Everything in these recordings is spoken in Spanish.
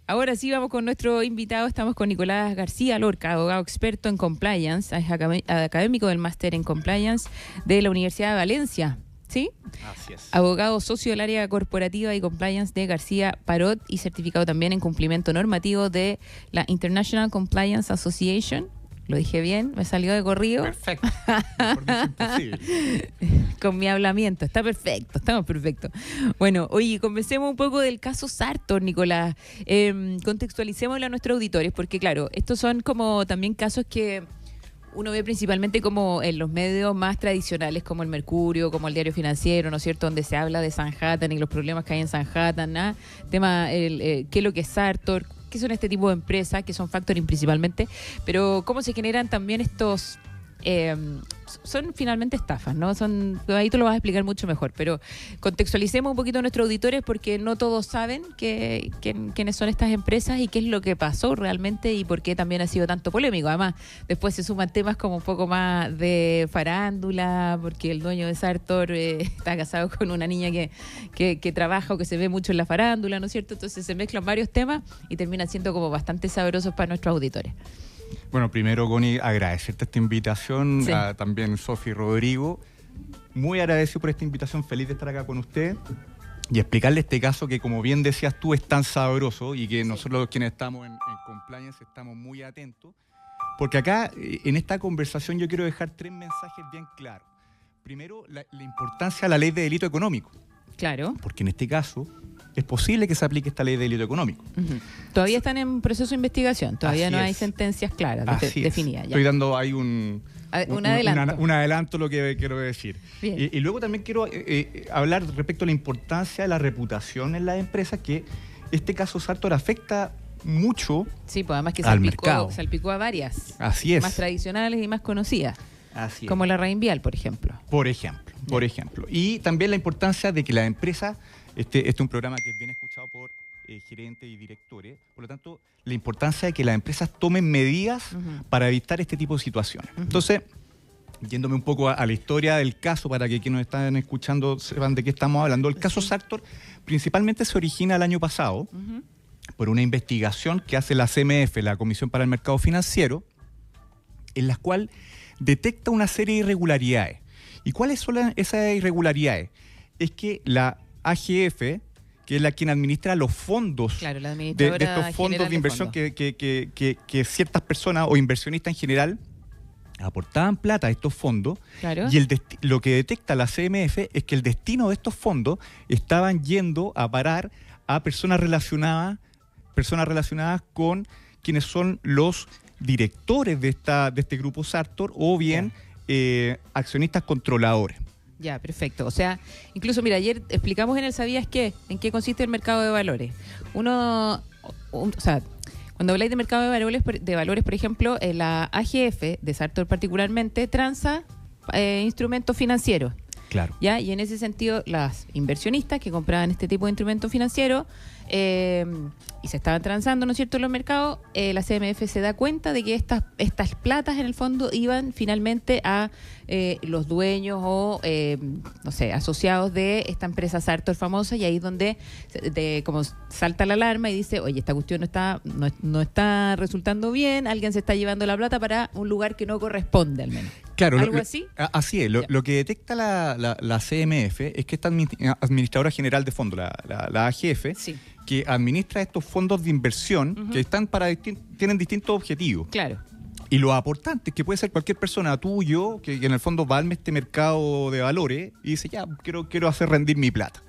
Ahora sí vamos con nuestro invitado. Estamos con Nicolás García Lorca, abogado experto en compliance, es académico del máster en compliance de la Universidad de Valencia. ¿Sí? Así es. Abogado socio del área corporativa y compliance de García Parot y certificado también en cumplimiento normativo de la International Compliance Association. Lo dije bien, me salió de corrido. Perfecto. Mejor dicho, imposible. Con mi hablamiento, está perfecto, estamos perfectos. Bueno, oye, conversemos un poco del caso Sartor, Nicolás. Contextualicémoslo a nuestros auditores, porque claro, estos son como también casos que uno ve principalmente como en los medios más tradicionales, como el Mercurio, como el Diario Financiero, ¿no es cierto?, donde se habla de Sanhattan y los problemas que hay en Sanhattan, ¿no? Tema, qué es lo que es Sartor, qué son este tipo de empresas, que son factoring principalmente, pero cómo se generan también estos... son finalmente estafas, ¿no? Ahí tú lo vas a explicar mucho mejor, pero contextualicemos un poquito a nuestros auditores porque no todos saben quiénes son estas empresas y qué es lo que pasó realmente y por qué también ha sido tanto polémico. Además, después se suman temas como un poco más de farándula, porque el dueño de Sartor está casado con una niña que trabaja o que se ve mucho en la farándula, ¿no es cierto? Entonces se mezclan varios temas y terminan siendo como bastante sabrosos para nuestros auditores. Bueno, primero, Connie, agradecerte esta invitación, sí. También Sofi y Rodrigo. Muy agradecido por esta invitación, feliz de estar acá con usted y explicarle este caso que, como bien decías tú, es tan sabroso y que sí, nosotros quienes estamos en compliance estamos muy atentos, porque acá, en esta conversación, yo quiero dejar 3 mensajes bien claros. Primero, la importancia de la ley de delito económico. Claro. Porque en este caso es posible que se aplique esta ley de delito económico. Uh-huh. Todavía están en proceso de investigación, todavía no hay sentencias claras definidas. Ya. Estoy dando ahí un adelanto. Un adelanto lo que quiero decir. Y luego también quiero hablar respecto a la importancia de la reputación en las empresas, que este caso Sartor afecta mucho. Sí, pues además que salpicó a varias. Así es. Más tradicionales y más conocidas. Así es. Como la Reinvial, por ejemplo. Por ejemplo. Y también la importancia de que la empresa, este es un programa que es bien escuchado por gerentes y directores, por lo tanto, la importancia de que las empresas tomen medidas para evitar este tipo de situaciones. Entonces, yéndome un poco a la historia del caso, para que quienes nos están escuchando sepan de qué estamos hablando, el caso Sartor principalmente se origina el año pasado por una investigación que hace la CMF, la Comisión para el Mercado Financiero, en la cual detecta una serie de irregularidades. ¿Y cuáles son esas irregularidades? Es que la AGF, que es la quien administra los fondos, claro, la de estos fondos de inversión que ciertas personas o inversionistas en general aportaban plata a estos fondos, claro, y lo que detecta la CMF es que el destino de estos fondos estaban yendo a parar a personas relacionadas con quienes son los directores de este grupo Sartor o bien accionistas controladores. Ya, perfecto. O sea, incluso, mira, ayer explicamos en el ¿Sabías qué? En qué consiste el mercado de valores. O sea, cuando habláis de mercado de valores, por ejemplo, la AGF de Sartor particularmente transa instrumentos financieros. Claro. ¿Ya? Y en ese sentido, las inversionistas que compraban este tipo de instrumentos financieros y se estaban transando, ¿no es cierto?, en los mercados, la CMF se da cuenta de que estas platas en el fondo iban finalmente a los dueños o, no sé, asociados de esta empresa Sartor famosa, y ahí es donde como salta la alarma y dice, oye, esta cuestión no está resultando bien, alguien se está llevando la plata para un lugar que no corresponde al menos. Claro, ¿Algo así? Así es. Lo que detecta la CMF es que esta administradora general de fondos, la AGF, sí, que administra estos fondos de inversión que están tienen distintos objetivos. Claro. Y los aportantes, que puede ser cualquier persona, tú, yo, que en el fondo va a este mercado de valores y dice, ya, quiero hacer rendir mi plata.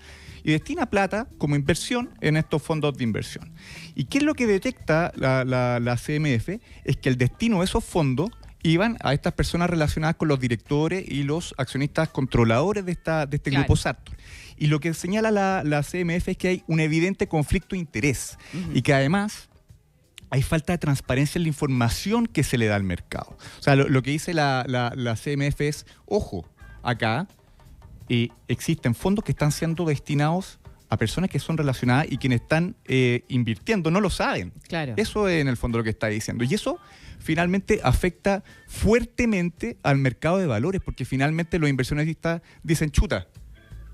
Y destina plata como inversión en estos fondos de inversión. ¿Y qué es lo que detecta la CMF? Es que el destino de esos fondos iban a estas personas relacionadas con los directores y los accionistas controladores de este grupo Sartor. Y lo que señala la CMF es que hay un evidente conflicto de interés y que además hay falta de transparencia en la información que se le da al mercado. O sea, lo que dice la CMF es, ojo, acá existen fondos que están siendo destinados a personas que son relacionadas y quienes están invirtiendo no lo saben. Claro. Eso es en el fondo lo que está diciendo. Y eso finalmente afecta fuertemente al mercado de valores, porque finalmente los inversionistas dicen, chuta,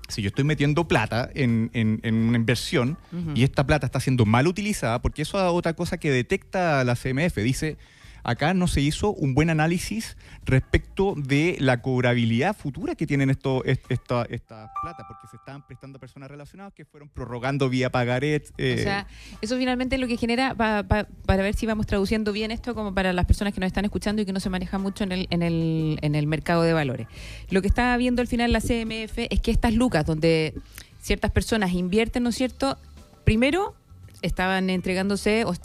si yo estoy metiendo plata en una inversión y esta plata está siendo mal utilizada, porque eso es otra cosa que detecta la CMF, dice, acá no se hizo un buen análisis respecto de la cobrabilidad futura que tienen esta plata, porque se estaban prestando a personas relacionadas que fueron prorrogando vía pagaré. O sea, eso finalmente es lo que genera, para ver si vamos traduciendo bien esto como para las personas que nos están escuchando y que no se manejan mucho en el mercado de valores. Lo que está viendo al final la CMF es que estas lucas donde ciertas personas invierten, ¿no es cierto? Primero, estaban entregándose o se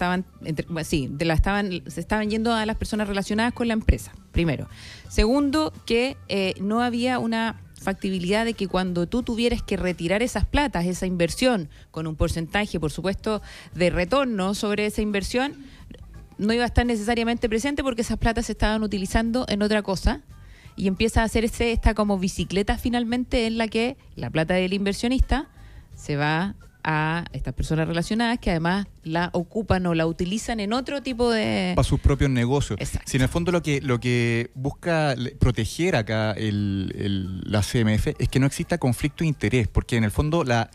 estaban yendo a las personas relacionadas con la empresa, primero. Segundo, que no había una factibilidad de que cuando tú tuvieras que retirar esas platas, esa inversión, con un porcentaje, por supuesto, de retorno sobre esa inversión, no iba a estar necesariamente presente porque esas platas se estaban utilizando en otra cosa y empieza a hacerse esta como bicicleta finalmente en la que la plata del inversionista se va a estas personas relacionadas que además la ocupan o la utilizan en otro tipo de... para sus propios negocios. Exacto. Si en el fondo lo que busca proteger acá la CMF es que no exista conflicto de interés, porque en el fondo la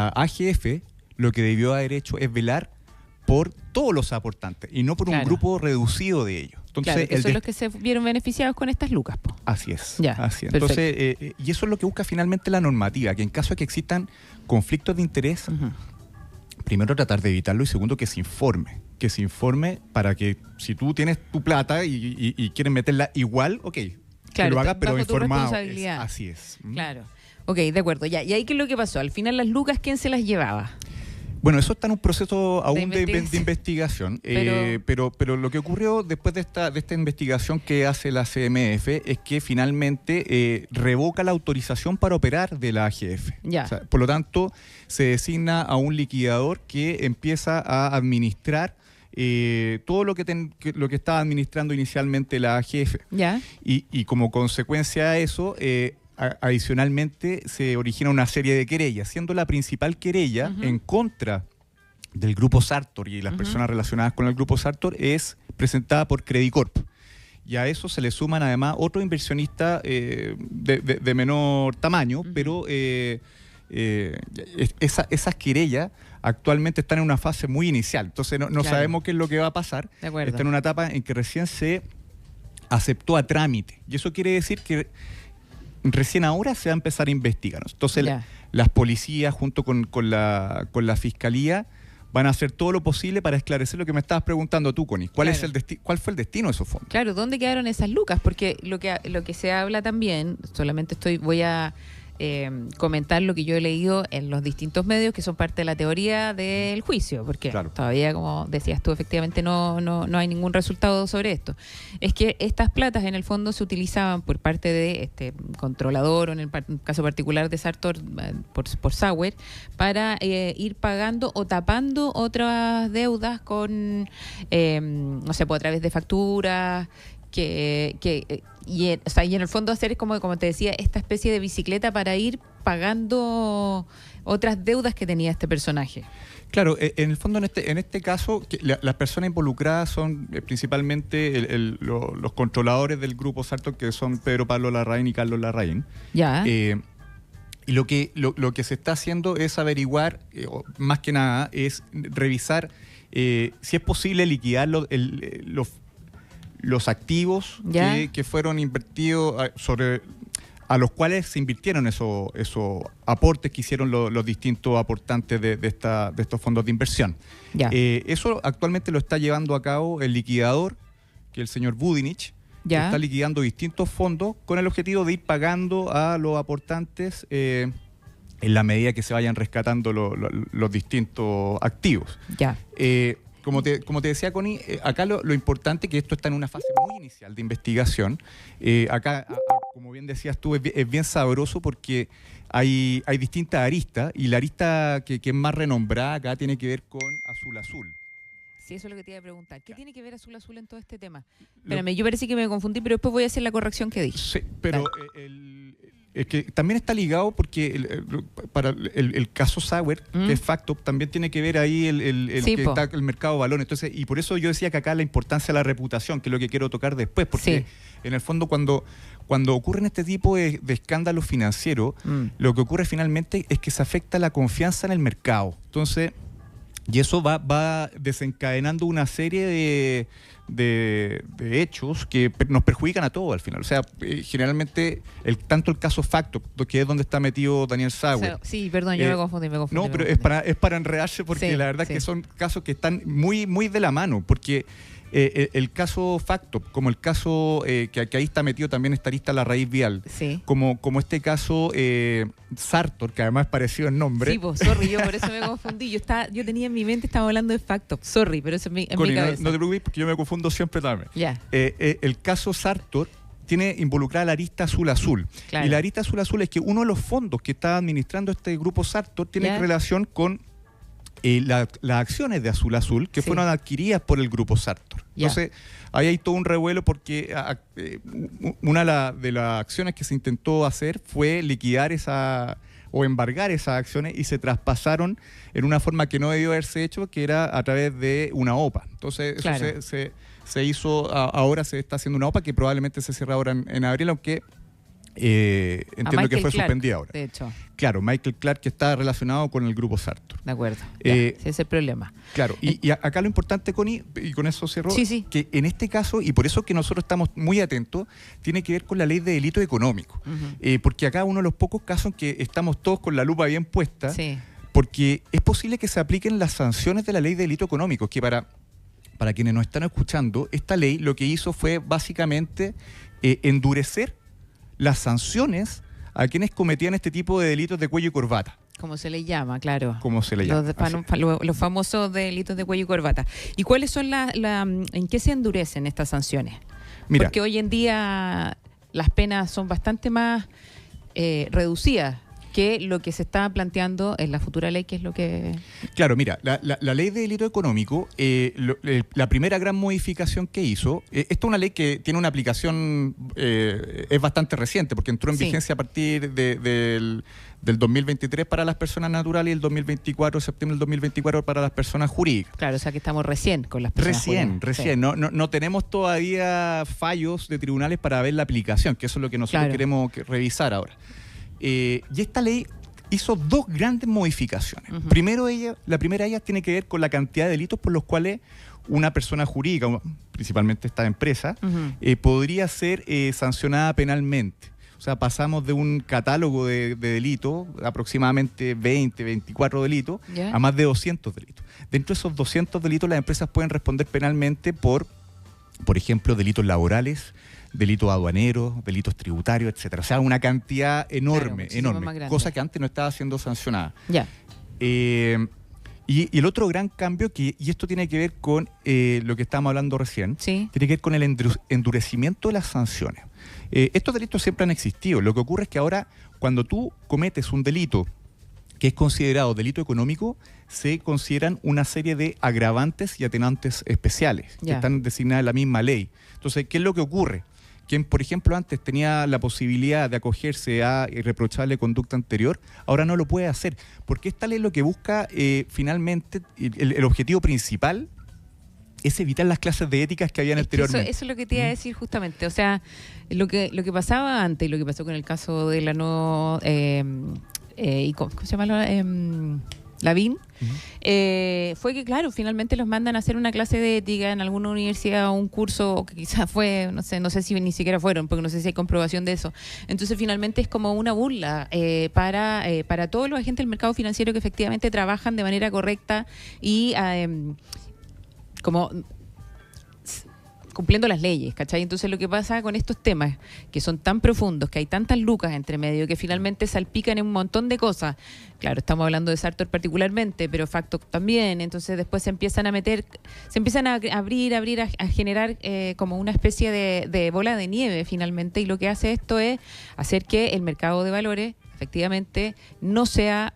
AGF lo que debió haber hecho es velar por todos los aportantes y no por un grupo reducido de ellos. Entonces, claro, que son los que se vieron beneficiados con estas lucas, po. Así es. Ya, así es. Entonces, y eso es lo que busca finalmente la normativa, que en caso de que existan conflictos de interés, primero tratar de evitarlo y segundo que se informe. Que se informe para que si tú tienes tu plata y quieres meterla igual, ok, claro, que lo hagas, pero bajo tu informado. responsabilidad. Así es. Claro. Ok, de acuerdo. Ya. ¿Y ahí qué es lo que pasó? Al final las lucas, ¿quién se las llevaba? Bueno, eso está en un proceso aún de investigación. pero lo que ocurrió después de esta investigación que hace la CMF es que finalmente revoca la autorización para operar de la AGF. Ya. O sea, por lo tanto, se designa a un liquidador que empieza a administrar todo lo que estaba administrando inicialmente la AGF. Ya. Y como consecuencia de eso, adicionalmente se origina una serie de querellas, siendo la principal querella en contra del Grupo Sartor y las personas relacionadas con el Grupo Sartor es presentada por Credicorp. Y a eso se le suman además otros inversionistas de menor tamaño, pero esas querellas actualmente están en una fase muy inicial. Entonces no sabemos qué es lo que va a pasar. Está en una etapa en que recién se aceptó a trámite. Y eso quiere decir que recién ahora se va a empezar a investigar. Entonces las policías junto con la fiscalía van a hacer todo lo posible para esclarecer lo que me estabas preguntando tú, Connie. ¿Cuál fue el destino de esos fondos? Claro, ¿dónde quedaron esas lucas? Porque lo que se habla también, solamente voy a comentar lo que yo he leído en los distintos medios que son parte de la teoría del juicio, porque todavía, como decías tú, efectivamente no hay ningún resultado sobre esto. Es que estas platas en el fondo se utilizaban por parte de este controlador, o en el caso particular de Sartor, por Sauer, para ir pagando o tapando otras deudas con, no sé, pues a través de facturas, y en el fondo hacer, como te decía, esta especie de bicicleta para ir pagando otras deudas que tenía este personaje. Claro, en el fondo en este caso las personas involucradas son principalmente los controladores del Grupo Sartor, que son Pedro Pablo Larraín y Carlos Larraín. Ya. Y lo que se está haciendo es averiguar, más que nada, es revisar si es posible liquidar los activos que fueron invertidos a los cuales se invirtieron esos aportes que hicieron los distintos aportantes de estos fondos de inversión. Eso actualmente lo está llevando a cabo el liquidador, que es el señor Budinich, que está liquidando distintos fondos con el objetivo de ir pagando a los aportantes en la medida que se vayan rescatando los distintos activos. Como te decía, Connie, acá lo importante es que esto está en una fase muy inicial de investigación. Acá, como bien decías tú, es bien sabroso porque hay distintas aristas y la arista que es más renombrada acá tiene que ver con Azul Azul. Sí, eso es lo que te iba a preguntar. ¿Qué tiene que ver Azul Azul en todo este tema? Espérame, yo parece que me confundí, pero después voy a hacer la corrección que dije. Sí, pero es que también está ligado porque para el caso Sauer, que es facto, también tiene que ver ahí está el mercado de valores. Entonces, y por eso yo decía que acá la importancia de la reputación, que es lo que quiero tocar después, porque en el fondo cuando cuando ocurren este tipo de escándalos financieros, lo que ocurre finalmente es que se afecta la confianza en el mercado. Entonces, y eso va desencadenando una serie de hechos que nos perjudican a todos al final. O sea, generalmente, tanto el caso Facto, que es donde está metido Daniel Sauer. Sí, perdón, yo me confundí. No, pero es para enredarse, porque la verdad es que son casos que están muy, muy de la mano, porque el caso Facto, como el caso que ahí está metido también esta lista La Raíz Vial, como este caso Sartor, que además es parecido en nombre. Sí, pues, sorry, yo por eso me confundí. Yo tenía en mi mente, estaba hablando de Facto, sorry, pero eso en mi cabeza. No te preocupes, porque yo me confundo siempre también. Ya. El caso Sartor tiene involucrada la arista azul-azul. Claro. Y la arista azul-azul es que uno de los fondos que está administrando este grupo Sartor tiene relación con las acciones de Azul-Azul que fueron adquiridas por el grupo Sartor. Entonces, ahí hay todo un revuelo porque una de las acciones que se intentó hacer fue liquidar o embargar esas acciones y se traspasaron en una forma que no debió haberse hecho, que era a través de una OPA. Entonces, eso se hizo, ahora se está haciendo una OPA que probablemente se cierra ahora en abril, aunque entiendo que fue suspendida ahora. De hecho. Claro, Michael Clark, que está relacionado con el grupo Sartor. De acuerdo. Ese es el problema. Claro, y acá lo importante, Connie, y con eso cerró, que en este caso, y por eso que nosotros estamos muy atentos, tiene que ver con la ley de delito económico. Porque acá uno de los pocos casos en que estamos todos con la lupa bien puesta, porque es posible que se apliquen las sanciones de la ley de delito económico, que para quienes nos están escuchando, esta ley lo que hizo fue básicamente endurecer las sanciones a quienes cometían este tipo de delitos de cuello y corbata. Como se le llama, claro. Como se le llama. Los famosos delitos de cuello y corbata. ¿Y cuáles son en qué se endurecen estas sanciones? Mira, porque hoy en día las penas son bastante más reducidas que lo que se está planteando en la futura ley, que es lo que... Claro, mira, la ley de delito económico, la primera gran modificación que hizo, esta es una ley que tiene una aplicación, es bastante reciente, porque entró en vigencia a partir del 2023 para las personas naturales y el 2024, septiembre del 2024 para las personas jurídicas. Claro, o sea que estamos recién con las personas jurídicas. Recién. No tenemos todavía fallos de tribunales para ver la aplicación, que eso es lo que nosotros queremos revisar ahora. Y esta ley hizo dos grandes modificaciones. Primero, la primera de ellas tiene que ver con la cantidad de delitos por los cuales una persona jurídica, principalmente esta empresa, podría ser sancionada penalmente. O sea, pasamos de un catálogo de delitos, aproximadamente 20, 24 delitos, a más de 200 delitos. Dentro de esos 200 delitos, las empresas pueden responder penalmente por ejemplo, delitos laborales, delitos aduaneros, delitos tributarios, etcétera. O sea, una cantidad enorme, cosa que antes no estaba siendo sancionada. Y el otro gran cambio, y esto tiene que ver con lo que estábamos hablando recién, tiene que ver con el endurecimiento de las sanciones. Estos delitos siempre han existido. Lo que ocurre es que ahora, cuando tú cometes un delito que es considerado delito económico, se consideran una serie de agravantes y atenuantes especiales que están designadas en la misma ley. Entonces, ¿qué es lo que ocurre? Quien, por ejemplo, antes tenía la posibilidad de acogerse a irreprochable conducta anterior, ahora no lo puede hacer, porque esta ley lo que busca finalmente, el objetivo principal es evitar las clases de éticas que habían anteriormente. Eso es lo que te iba a decir justamente. O sea, lo que pasaba antes, lo que pasó con el caso de la no... ¿cómo se llama? Lavín, fue que, claro, finalmente los mandan a hacer una clase de ética en alguna universidad o un curso, o que quizás fue, no sé si ni siquiera fueron, porque no sé si hay comprobación de eso. Entonces, finalmente es como una burla para todos los agentes del mercado financiero que efectivamente trabajan de manera correcta y como cumpliendo las leyes, ¿cachai? Entonces lo que pasa con estos temas, que son tan profundos, que hay tantas lucas entre medio, que finalmente salpican en un montón de cosas. Claro, estamos hablando de Sartor particularmente, pero Facto también. Entonces después se empiezan a abrir, a generar como una especie de bola de nieve finalmente, y lo que hace esto es hacer que el mercado de valores efectivamente no sea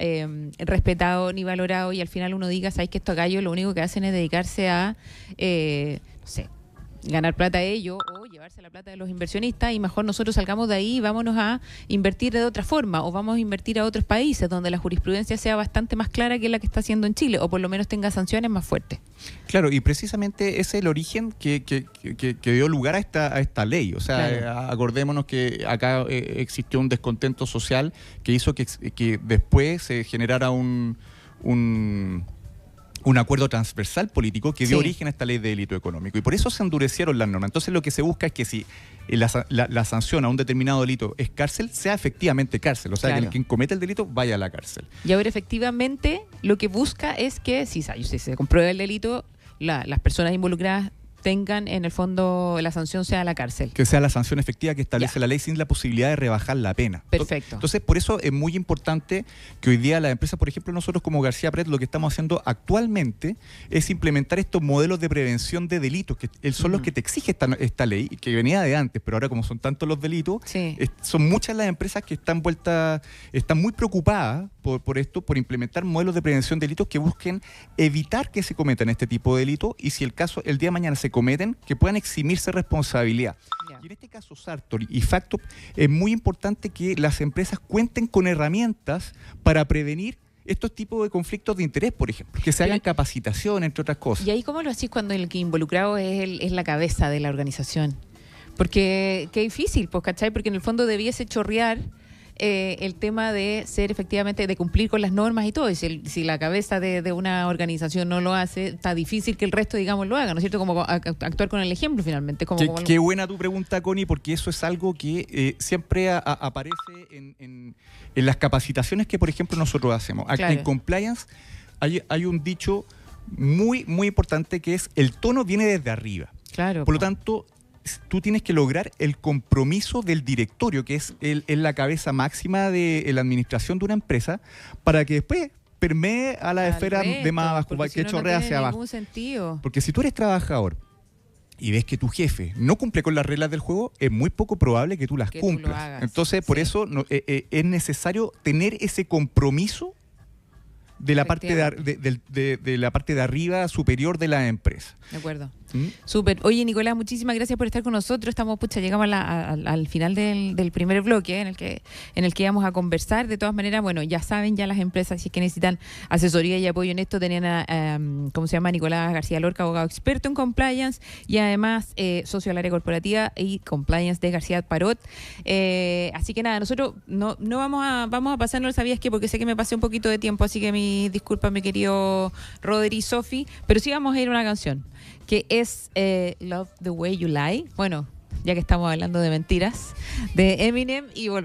respetado ni valorado, y al final uno diga, ¿sabes que estos gallos lo único que hacen es dedicarse a, no sé, ganar plata a ellos o llevarse la plata de los inversionistas y mejor nosotros salgamos de ahí y vámonos a invertir de otra forma o vamos a invertir a otros países donde la jurisprudencia sea bastante más clara que la que está haciendo en Chile o por lo menos tenga sanciones más fuertes. Claro, y precisamente ese es el origen que dio lugar a esta ley. O sea, claro, acordémonos que acá existió un descontento social que hizo que después se generara un acuerdo transversal político que dio origen a esta ley de delito económico. Y por eso se endurecieron las normas. Entonces lo que se busca es que si la sanción a un determinado delito es cárcel, sea efectivamente cárcel. O sea, claro, que quien comete el delito vaya a la cárcel. Y ahora efectivamente lo que busca es que si se comprueba el delito, las personas involucradas tengan en el fondo la sanción sea la cárcel. Que sea la sanción efectiva que establece la ley sin la posibilidad de rebajar la pena. Perfecto. Entonces, por eso es muy importante que hoy día las empresas, por ejemplo, nosotros como García Pret, lo que estamos haciendo actualmente es implementar estos modelos de prevención de delitos, que son los que te exige esta ley, que venía de antes, pero ahora como son tantos los delitos, son muchas las empresas que están muy preocupadas por esto, por implementar modelos de prevención de delitos que busquen evitar que se cometan este tipo de delitos y si el día de mañana se cometen, que puedan eximirse responsabilidad. Y en este caso Sartor y Factop es muy importante que las empresas cuenten con herramientas para prevenir estos tipos de conflictos de interés, por ejemplo, que se hagan capacitación, entre otras cosas. ¿Y ahí cómo lo hacís cuando el que involucrado es la cabeza de la organización? Porque qué difícil, pues, ¿cachai? Porque en el fondo debiese chorrear el tema de ser efectivamente, de cumplir con las normas y todo. Y si la cabeza de una organización no lo hace, está difícil que el resto, digamos, lo haga, ¿no es cierto? Como actuar con el ejemplo, finalmente. Qué buena tu pregunta, Connie, porque eso es algo que siempre aparece en las capacitaciones que, por ejemplo, nosotros hacemos. Claro. En compliance hay un dicho muy, muy importante que es: el tono viene desde arriba. Claro. Por lo tanto, tú tienes que lograr el compromiso del directorio, que es la cabeza máxima de la administración de una empresa, para que después permee a la esfera de más abajo, que chorrea hacia abajo. Sentido. Porque si tú eres trabajador y ves que tu jefe no cumple con las reglas del juego, es muy poco probable que tú las cumplas. Entonces, por eso es necesario tener ese compromiso de la parte de la parte de arriba superior de la empresa. De acuerdo. Súper. Oye, Nicolás, muchísimas gracias por estar con nosotros. Llegamos al final del primer bloque en el que íbamos a conversar. De todas maneras, bueno, ya saben, ya las empresas, si es que necesitan asesoría y apoyo en esto, tenían a ¿cómo se llama? Nicolás García Lorca, abogado experto en compliance y además socio del área corporativa y compliance de García Parot. Así que nada, nosotros no vamos a pasarnos, ¿sabías qué? Porque sé que me pasé un poquito de tiempo, así que mis disculpas, mi querido Rodri y Sofi, pero sí vamos a ir a una canción que es Love the Way You Lie. Bueno, ya que estamos hablando de mentiras, de Eminem, y volvemos.